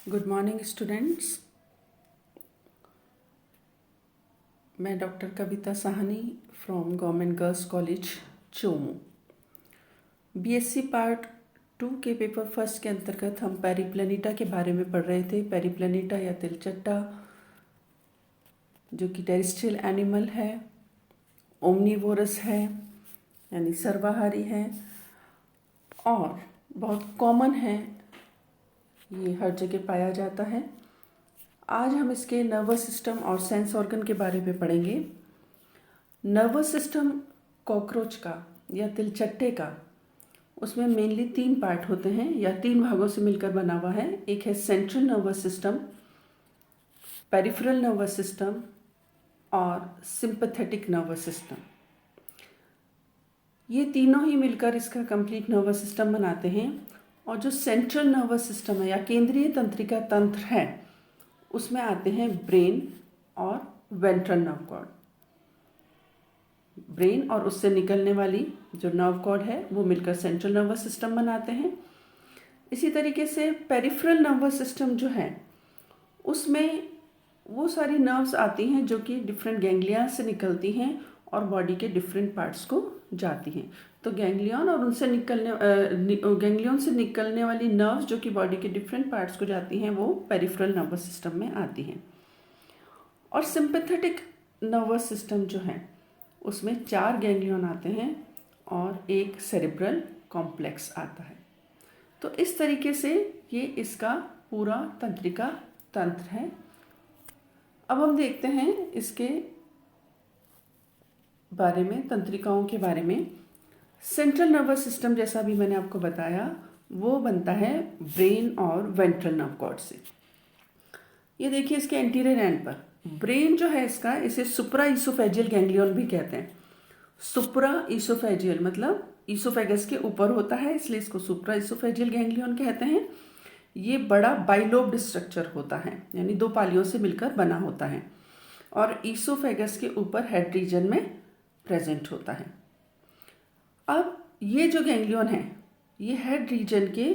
Good morning students. मैं doctor Kavita Sahni from government girls college Chomu. BSc part 2 के paper first के अंतर्गत हम पेरिप्लैनेटा के बारे में पढ़ रहे थे। पेरिप्लैनेटा या तिलचट्टा जो कि टेरेस्ट्रियल एनिमल है, ओमनीवोरस है यानी सर्वाहारी है और बहुत कॉमन है, ये हर जगह पाया जाता है। आज हम इसके नर्वस सिस्टम और सेंस ऑर्गन के बारे में पढ़ेंगे। नर्वस सिस्टम कॉकरोच का या तिलचट्टे का, उसमें मेनली 3 पार्ट होते हैं या 3 भागों से मिलकर बना हुआ है। एक है central nervous system, peripheral nervous system और सिंपैथेटिक नर्वस सिस्टम। ये तीनों ही मिलकर इसका कंप्लीट नर्वस सिस्टम बनाते हैं। और जो सेंट्रल नर्वस सिस्टम है या केंद्रीय तंत्रिका तंत्र है, उसमें आते हैं ब्रेन और वेंट्रल नर्व कॉर्ड। ब्रेन और उससे निकलने वाली जो नर्व कॉर्ड है वो मिलकर सेंट्रल नर्वस सिस्टम बनाते हैं। इसी तरीके से पेरिफेरल नर्वस सिस्टम जो है उसमें वो सारी नर्व्स आती हैं जो कि डिफरेंट गैंग्लिया से निकलती हैं और बॉडी के डिफरेंट पार्ट्स को जाती हैं। तो गैंग्लियन और उनसे गैंग्लियन से निकलने वाली नर्व्स जो कि बॉडी के डिफरेंट पार्ट्स को जाती हैं वो पेरिफेरल नर्वस सिस्टम में आती हैं। और सिंपैथेटिक नर्वस सिस्टम जो है उसमें 4 गैंग्लियन आते हैं और एक सेरेब्रल कॉम्प्लेक्स आता है। तो इस तरीके से ये इसका पूरा तंत्रिका तंत्र है। अब हम देखते हैं इसके बारे में, तंत्रिकाओं के बारे में। सेंट्रल नर्वस सिस्टम जैसा भी मैंने आपको बताया वो बनता है ब्रेन और वेंट्रल नर्व कॉर्ड से। ये देखिए इसके एंटीरियर एंड पर ब्रेन जो है इसका, इसे सुप्रा ईसोफेजियल गैंग्लियन भी कहते हैं। सुप्रा ईसोफेजियल मतलब ईसोफेगस के ऊपर होता है, इसलिए इसको सुप्रा ईसोफेजियल गैंग्लियन कहते हैं। ये बड़ा बाइलोब्ड स्ट्रक्चर होता है यानी 2 पालियों से मिलकर बना होता है और ईसोफेगस के ऊपर हेड रीजन में प्रेजेंट होता है। अब ये जो गैंग्लियन है ये हेड रीजन के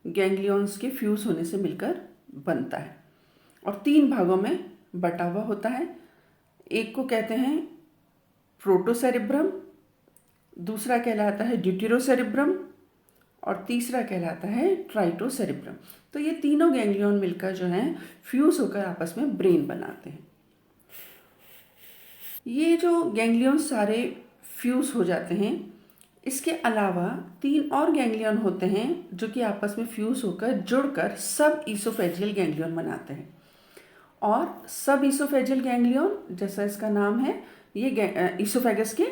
गैंग्लियंस के फ्यूज होने से मिलकर बनता है और 3 भागों में बटा हुआ होता है। एक को कहते हैं प्रोटोसेरेब्रम, दूसरा कहलाता है ड्यूटेरोसेरेब्रम और तीसरा कहलाता है ट्राइटोसेरेब्रम। तो ये तीनों गैंग्लियन मिलकर जो है फ्यूज होकर आपस में ब्रेन बनाते हैं। ये जो गैंग्लियन सारे फ्यूज हो जाते हैं, इसके अलावा 3 और गैंग्लियन होते हैं जो कि आपस में फ्यूज होकर जुड़कर सब ईसोफेजियल गैंग्लियन बनाते हैं। और सब ईसोफेजियल गैंग्लियन जैसा इसका नाम है, ये ईसोफेगस के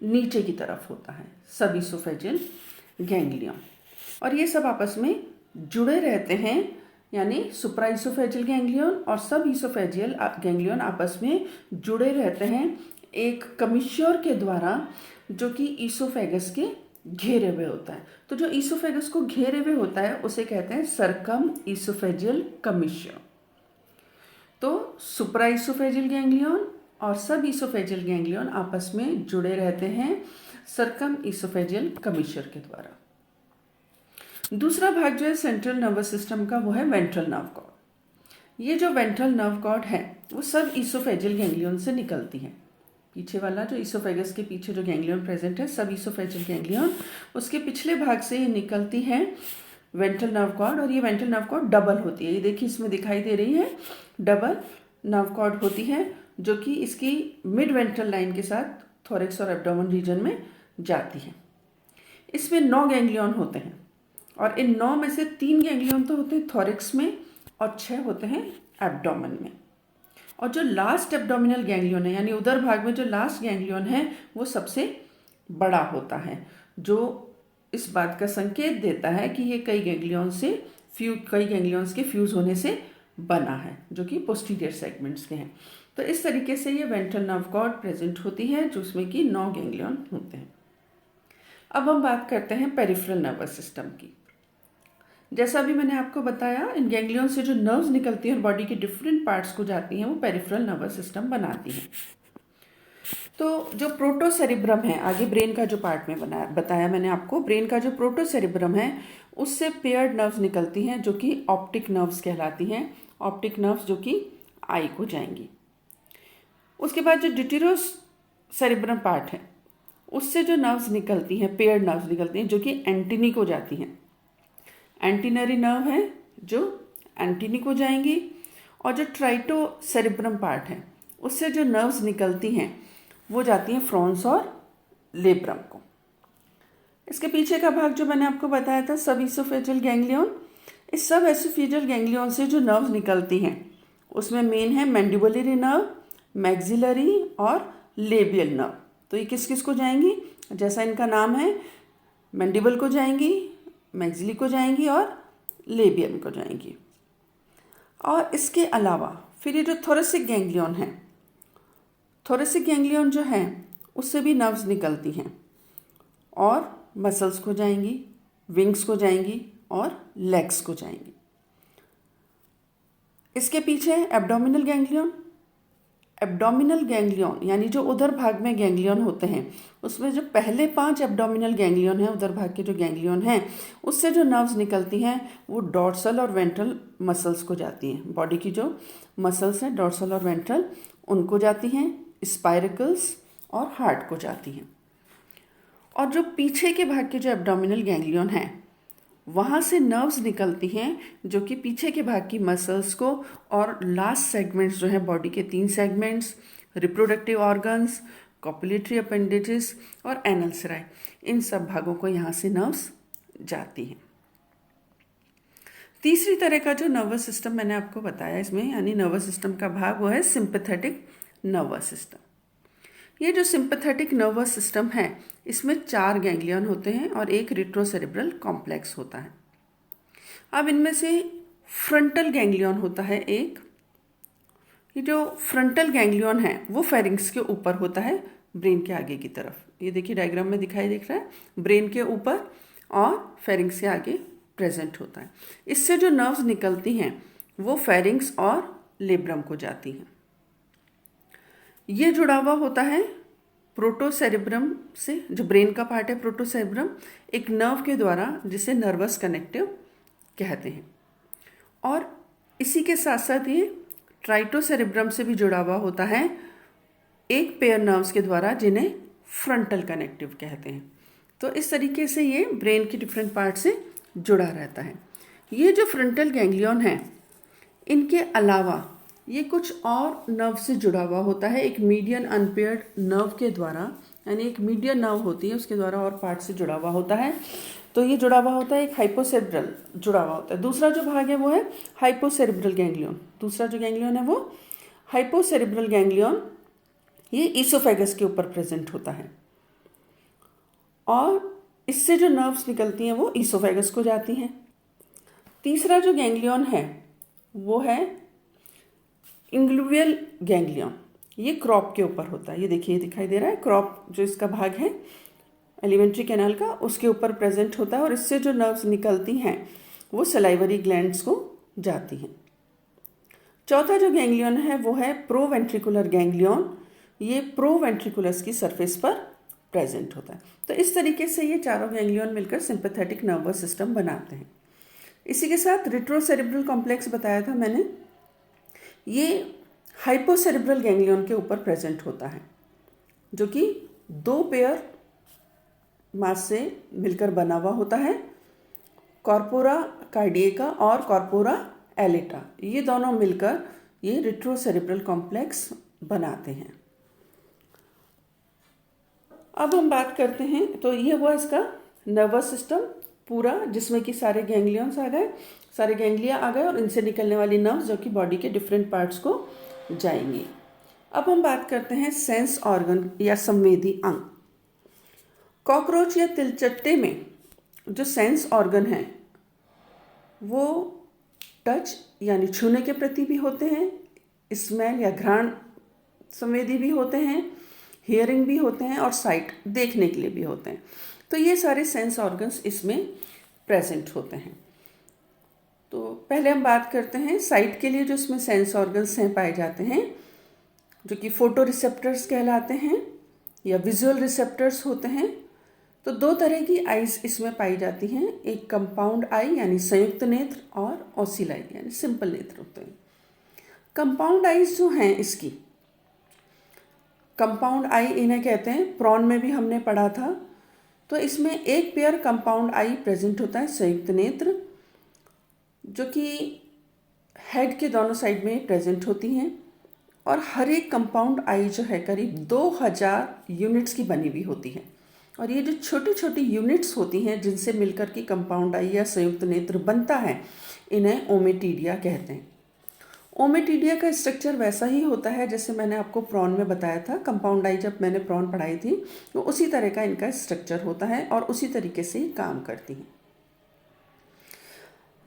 नीचे की तरफ होता है, सब ईसोफेजियल गैंग्लियन। और ये सब आपस में जुड़े रहते हैं यानी सुप्रा ईसोफेजियल गैंग्लियन और सब ईसोफेजियल गैंग्लियन आपस में जुड़े रहते हैं एक कमिश्योर के द्वारा जो कि ईसोफेगस के घेरे हुए होता है। तो जो ईसोफेगस को घेरे हुए होता है उसे कहते हैं सरकम ईसोफेजियल कमिश्योर। तो सुप्रा ईसोफेजियल गैंग्लियन और सब ईसोफेजियल गैंग्लियन आपस में जुड़े रहते हैं सरकम ईसोफेजियल कमिश्योर के द्वारा। दूसरा भाग जो है सेंट्रल नर्वस सिस्टम का वो है वेंट्रल नर्व कॉर्ड। ये जो वेंट्रल नर्व कॉर्ड है वो सब ईसोफेजियल गैंग्लियन से निकलती है। पीछे वाला जो ईसोफेगस के पीछे जो गैंग्लियन प्रेजेंट है सब ईसोफेजियल गैंग्लियन, उसके पिछले भाग से ये निकलती है वेंट्रल नर्व कॉर्ड। और ये वेंट्रल नर्व कॉर्ड डबल होती है, ये देखिए इसमें दिखाई दे रही है, डबल नर्व कॉर्ड होती है जो कि इसकी मिड वेंट्रल लाइन के साथ थोरैक्स और एब्डोमेन रीजन में जाती है। इसमें 9 गैंग्लियन होते हैं और इन 9 में से 3 गैंग्लियन तो होते हैं थोरैक्स में और 6 होते हैं एब्डोमेन में। और जो लास्ट एब्डोमिनल गैंग्लियन है यानी उधर भाग में जो लास्ट गैंग्लियन है वो सबसे बड़ा होता है, जो इस बात का संकेत देता है कि ये कई गैंग्लियंस के फ्यूज होने से बना है जो कि पोस्टीरियर सेगमेंट्स के हैं। तो इस तरीके से ये वेंट्रल नर्व कॉर्ड प्रेजेंट होती है जिसमें कि 9 गैंग्लियन होते हैं। अब हम बात करते हैं पेरिफेरल नर्वस सिस्टम की। जैसा भी मैंने आपको बताया, इन गैंग्लियन से जो नर्व्स निकलती हैं और बॉडी के डिफरेंट पार्ट्स को जाती हैं वो पेरिफेरल नर्वस सिस्टम बनाती हैं। तो जो प्रोटोसेरिब्रम है, आगे ब्रेन का जो पार्ट में बताया मैंने आपको, ब्रेन का जो प्रोटोसेरिब्रम है उससे पेयर्ड नर्व्स निकलती हैं जो कि ऑप्टिक नर्व्स कहलाती हैं। ऑप्टिक नर्व्स जो कि आई को जाएंगी। उसके बाद जो ड्यूटेरोसेरिब्रम पार्ट है उससे जो नर्व्स निकलती हैं, पेयर्ड नर्व्स निकलती हैं जो कि एंटीनी को जाती हैं। एंटीनरी नर्व है जो एंटीनी को जाएंगी। और जो ट्राइटोसेरिब्रम पार्ट है उससे जो नर्व्स निकलती हैं वो जाती हैं फ्रॉन्स और लेब्रम को। इसके पीछे का भाग जो मैंने आपको बताया था सब इसोफेजियल गैंग्लियन, इस सब एसोफेजियल गैंग्लियन से जो नर्व्स निकलती हैं उसमें मेन है मैंडिबुलरी नर्व, मैक्सिलरी और लेबियल नर्व। तो ये किस किस को जाएंगी, जैसा इनका नाम है, मैंडिबल को जाएंगी, मैक्सिली को जाएंगी और लेबियम को जाएंगी। और इसके अलावा फिर ये जो थोरेसिक गैंग्लियन है, थोरेसिक गैंग्लियन जो है उससे भी नर्व्स निकलती हैं और मसल्स को जाएंगी, विंग्स को जाएंगी और लेग्स को जाएंगी। इसके पीछे है एब्डोमिनल गैंग्लियन। एब्डोमिनल गैंग्लियन यानी जो उधर भाग में गैंग्लियन होते हैं उसमें जो पहले 5 एब्डोमिनल गैंग्लियन हैं, उधर भाग के जो गैंग्लियन हैं उससे जो नर्व्स निकलती हैं वो डॉर्सल और वेंट्रल मसल्स को जाती हैं। बॉडी की जो मसल्स हैं डॉर्सल और वेंट्रल उनको जाती हैं, स्पाइरकल्स और हार्ट को जाती हैं। और जो पीछे के भाग के जो एब्डोमिनल गैंग्लियन हैं वहाँ से नर्व्स निकलती हैं जो कि पीछे के भाग की मसल्स को और लास्ट सेगमेंट्स जो हैं बॉडी के 3 segments, reproductive organs, copulatory appendages और एनल सेराई, इन सब भागों को यहाँ से नर्व्स जाती हैं। तीसरी तरह का जो नर्वस सिस्टम मैंने आपको बताया इसमें, यानी नर्वस सिस्टम का भाग, वो है सिंपैथेटिक नर्वस सिस्टम। ये जो सिंपैथेटिक नर्वस सिस्टम है इसमें 4 गैंग्लियन होते हैं और एक रेट्रोसेरेब्रल कॉम्प्लेक्स होता है। अब इनमें से फ्रंटल गैंग्लियन होता है एक। ये जो फ्रंटल गैंग्लियन है वो फेरिंक्स के ऊपर होता है, ब्रेन के आगे की तरफ। ये देखिए डायग्राम में दिख रहा है, ब्रेन के ऊपर और फेरिंक्स के आगे प्रेजेंट होता है। इससे जो नर्व्स निकलती हैं वो फेरिंक्स और लेब्रम को जाती हैं। ये जुड़ा हुआ होता है प्रोटोसेरिब्रम से, जो ब्रेन का पार्ट है प्रोटोसेरिब्रम, एक नर्व के द्वारा जिसे नर्वस कनेक्टिव कहते हैं। और इसी के साथ साथ ये ट्राइटोसेरिब्रम से भी जुड़ा हुआ होता है एक पेयर नर्व्स के द्वारा जिन्हें फ्रंटल कनेक्टिव कहते हैं। तो इस तरीके से ये ब्रेन के डिफरेंट पार्ट से जुड़ा रहता है। ये जो फ्रंटल गैंग्लियन है इनके अलावा ये कुछ और नर्व से जुड़ा हुआ होता है एक मीडियन अनपेयर्ड नर्व के द्वारा, यानी एक मीडियन नर्व होती है उसके द्वारा और पार्ट से जुड़ा हुआ होता है। तो ये जुड़ा हुआ होता है एक हाइपोसेरेब्रल जुड़ा हुआ होता है। दूसरा जो भाग है वो है हाइपोसेरेब्रल गैंग्लियन। दूसरा जो गैंग्लियन है वो हाइपोसेरेब्रल गैंग्लियन, ये ईसोफेगस के ऊपर प्रेजेंट होता है और इससे जो नर्व्स निकलती हैं वो ईसोफेगस को जाती हैं। तीसरा जो गैंग्लियन है वो है इंग्लूवियल गैंग्लियन। ये क्रॉप के ऊपर होता है। ये देखिए दिखाई दे रहा है, क्रॉप जो इसका भाग है एलिमेंट्री कैनाल का उसके ऊपर प्रेजेंट होता है और इससे जो नर्व्स निकलती हैं वो सलाइवरी ग्लैंड्स को जाती हैं। चौथा जो गैंग्लियन है वो है प्रोवेंट्रिकुलर गैंग्लियन। ये प्रोवेंट्रिकुलस की सरफेस पर प्रेजेंट होता है। तो इस तरीके से ये चारों गैंग्लियन मिलकर सिंपैथेटिक नर्वस सिस्टम बनाते हैं। इसी के साथ रेट्रोसेरेब्रल कॉम्प्लेक्स बताया था मैंने, ये हाइपोसेरेब्रल गैंग्लियन के ऊपर प्रेजेंट होता है जो कि 2 पेयर मास से मिलकर बना हुआ होता है, कॉर्पोरा कार्डिएका और कॉर्पोरा एलेटा। ये दोनों मिलकर ये रेट्रोसेरेब्रल कॉम्प्लेक्स बनाते हैं। अब हम बात करते हैं, तो ये हुआ इसका नर्वस सिस्टम पूरा, जिसमें कि सारे गैंग्लियंस आ गए, सारे गैंग्लिया आ गए और इनसे निकलने वाली नर्व्स जो कि बॉडी के डिफरेंट पार्ट्स को जाएंगी। अब हम बात करते हैं सेंस ऑर्गन या संवेदी अंग। कॉकरोच या तिलचट्टे में जो सेंस ऑर्गन है वो टच यानी छूने के प्रति भी होते हैं, स्मेल या घ्राण संवेदी भी होते हैं, हियरिंग भी होते हैं और साइट देखने के लिए भी होते हैं। तो ये सारे सेंस ऑर्गन्स इसमें प्रेजेंट होते हैं। तो पहले हम बात करते हैं साइट के लिए जो इसमें सेंस ऑर्गन्स हैं पाए जाते हैं, जो कि फोटो रिसेप्टर्स कहलाते हैं। या विजुअल रिसेप्टर्स होते हैं। तो दो तरह की आईज इसमें पाई जाती हैं, एक कंपाउंड आई यानी संयुक्त नेत्र और ओसिल आई यानी सिंपल नेत्र होते हैं। कंपाउंड आईज जो हैं इसकी, कंपाउंड आई इन्हें कहते हैं, प्रॉन में भी हमने पढ़ा था। तो इसमें एक पेयर कंपाउंड आई प्रेजेंट होता है, संयुक्त नेत्र, जो कि हेड के दोनों साइड में प्रेजेंट होती हैं। और हर एक कंपाउंड आई जो है करीब 2000 यूनिट्स की बनी हुई होती है। और ये जो छोटी छोटी यूनिट्स होती हैं जिनसे मिलकर के कंपाउंड आई या संयुक्त नेत्र बनता है, इन्हें ओमेटिडिया कहते हैं। ओमेटिडिया का स्ट्रक्चर वैसा ही होता है जैसे मैंने आपको प्रॉन में बताया था। कंपाउंड आई जब मैंने प्रॉन पढ़ाई थी तो उसी तरह का इनका स्ट्रक्चर होता है और उसी तरीके से ही काम करती हैं।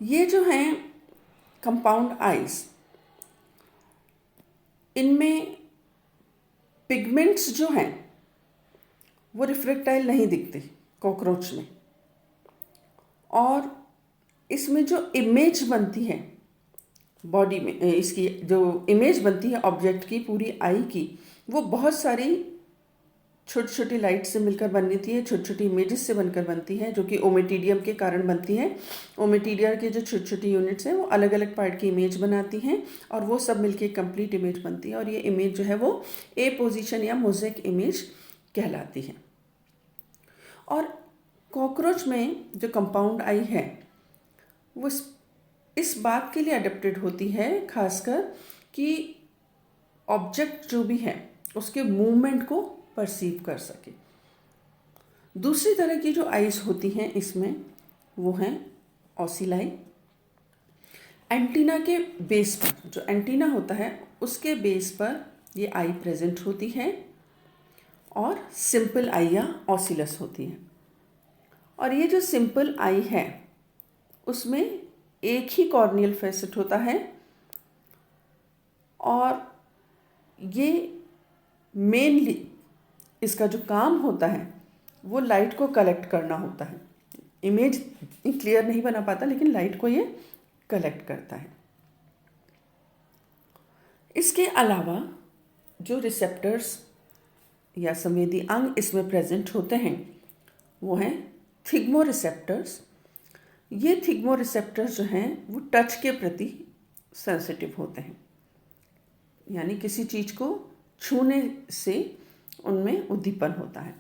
ये जो हैं कंपाउंड आइज, इनमें पिगमेंट्स जो हैं वो रिफ्रैक्टाइल नहीं दिखते कॉकरोच में। और इसमें जो इमेज बनती है बॉडी में, इसकी जो इमेज बनती है ऑब्जेक्ट की, पूरी आई की, वो बहुत सारी छोटी छोटी लाइट से मिलकर बनती है, छोटी छोटी इमेजेस से बनकर बनती है, जो कि ओमेटिडियम के कारण बनती है। ओमेटिडिया के जो छोटी छोटी यूनिट्स हैं वो अलग अलग पार्ट की इमेज बनाती हैं और वो सब मिलके कंप्लीट इमेज बनती है। और ये इमेज जो है वो ए पोजीशन या मोज़ेक इमेज कहलाती है। और कॉकरोच में जो कंपाउंड आई है वो इस बात के लिए अडेप्टेड होती है खासकर कि ऑब्जेक्ट जो भी है उसके मूवमेंट को परसीव कर सके। दूसरी तरह की जो आइज होती हैं इसमें वो हैं ओसिलाई। एंटीना के बेस पर, जो एंटीना होता है उसके बेस पर ये आई प्रेजेंट होती है और सिंपल आई या ओसिलस होती है। और ये जो सिंपल आई है उसमें एक ही कॉर्नियल फेसेट होता है और ये मेनली इसका जो काम होता है वो लाइट को कलेक्ट करना होता है। इमेज क्लियर नहीं बना पाता लेकिन लाइट को ये कलेक्ट करता है। इसके अलावा जो रिसेप्टर्स या संवेदी अंग इसमें प्रेजेंट होते हैं वो हैं थिग्मो रिसेप्टर्स। ये थिग्मो रिसेप्टर्स जो हैं वो टच के प्रति सेंसिटिव होते हैं, यानी किसी चीज़ को छूने से उनमें उद्दीपन होता है।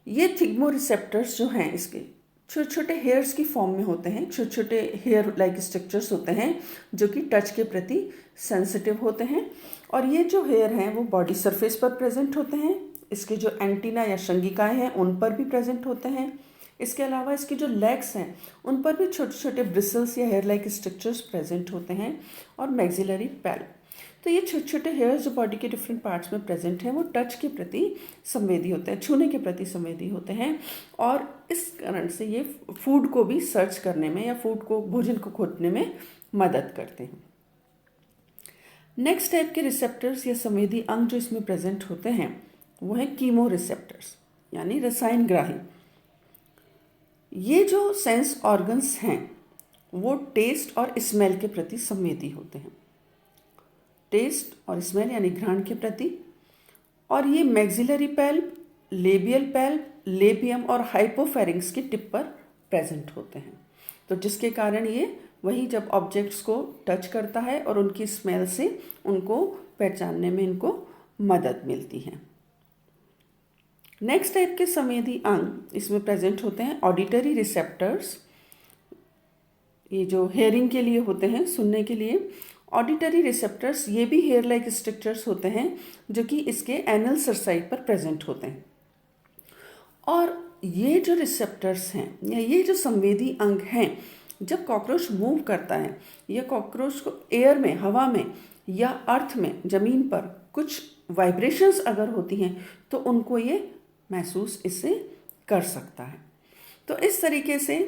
ये थिग्मो रिसेप्टर्स जो हैं इसके छोटे छोटे हेयर्स की फॉर्म में होते हैं, छोटे छोटे हेयर लाइक स्ट्रक्चर्स होते हैं जो कि टच के प्रति सेंसिटिव होते हैं। और ये जो हेयर हैं वो बॉडी सरफेस पर प्रेजेंट होते हैं। इसके जो एंटीना या श्रृंगिकाएँ हैं उन पर भी प्रेजेंट होते हैं। इसके अलावा इसके जो लेग्स हैं उन पर भी छोटे छोटे ब्रिसल्स या हेयर लाइक स्ट्रक्चर्स प्रेजेंट होते हैं। और मैक्सिलरी पैल्प, तो ये छोटे छोटे हेयर्स जो बॉडी के डिफरेंट पार्ट्स में प्रेजेंट हैं वो टच के प्रति संवेदी होते हैं, छूने के प्रति संवेदी होते हैं। और इस कारण से ये फूड को भी सर्च करने में या फूड को, भोजन को खोजने में मदद करते हैं। नेक्स्ट टाइप के रिसेप्टर्स या संवेदी अंग जो इसमें प्रेजेंट होते हैं वो है कीमो रिसेप्टर्स यानी रसायन ग्राही। ये जो सेंस ऑर्गन्स हैं वो टेस्ट और स्मेल के प्रति संवेदी होते हैं, टेस्ट और स्मेल यानी घ्राण के प्रति। और ये maxillary palp, labial palp, labium और हाइपोफेरिंक्स की टिप पर प्रेजेंट होते हैं। तो जिसके कारण ये वही जब ऑब्जेक्ट्स को टच करता है और उनकी स्मेल से उनको पहचानने में इनको मदद मिलती है। नेक्स्ट टाइप के संवेदी अंग इसमें प्रेजेंट होते हैं ऑडिटरी रिसेप्टर्स। ये जो हेयरिंग के लिए होते हैं, सुनने के लिए। ऑडिटरी रिसेप्टर्स ये भी हेयर लाइक स्ट्रक्चर्स होते हैं जो कि इसके एनल सरसाइड पर प्रेजेंट होते हैं। और ये जो रिसेप्टर्स हैं या ये जो संवेदी अंग हैं, जब कॉकरोच मूव करता है या कॉकरोच को एयर में, हवा में या अर्थ में, ज़मीन पर कुछ वाइब्रेशंस अगर होती हैं तो उनको ये महसूस इससे कर सकता है। तो इस तरीके से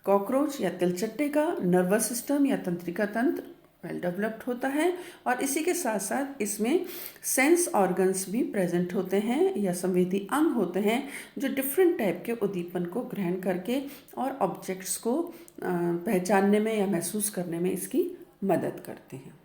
कॉकरोच या तिलचट्टे का नर्वस सिस्टम या तंत्रिका तंत्र वेल डेवलप्ड होता है। और इसी के साथ साथ इसमें सेंस ऑर्गन्स भी प्रेजेंट होते हैं या संवेदी अंग होते हैं जो डिफरेंट टाइप के उद्दीपन को ग्रहण करके और ऑब्जेक्ट्स को पहचानने में या महसूस करने में इसकी मदद करते हैं।